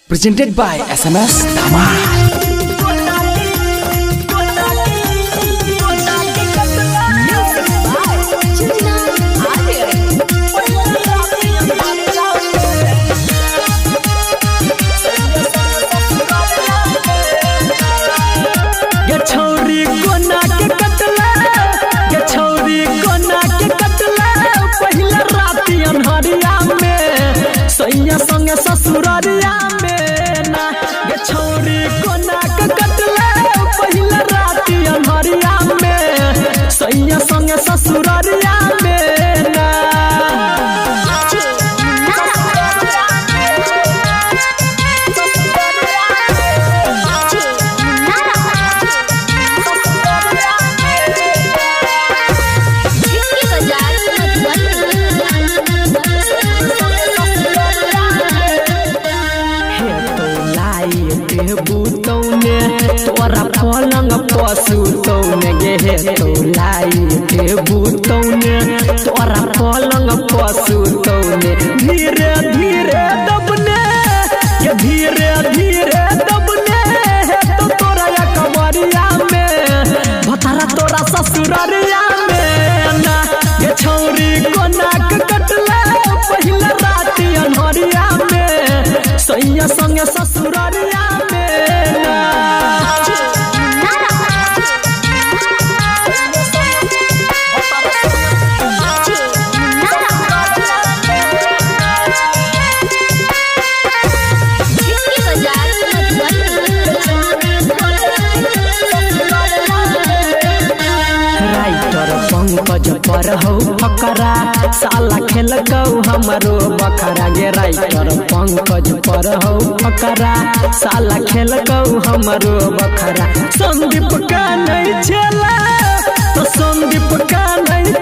Presented by SMS Dhamal. संगे ससुरारिया में ना गे छौरी कोना के कटले पहिला राती अन्हरिया में सैया संगे ससुरारिया में ना तोरा पलंग पसुतौने गे हे तो लाई के बुतौने तोरा पलंग पसुतौने धीरे धीरे दबने ये धीरे धीरे दबने तो तोरा या कमरिया में भतारा तोरा ससुरारिया में ना ये छौरी कोना के कटले पहिला राती अन्हरिया में सैया संगे ससुरारिया में ना पंकज पर हो फकरा साला खेल गौ हमारो बखरा गे राइटर पंकज पर हो फकरा साला खेल गौ हमारो बखरा संदीप का नहीं छेला तो संदीप का नहीं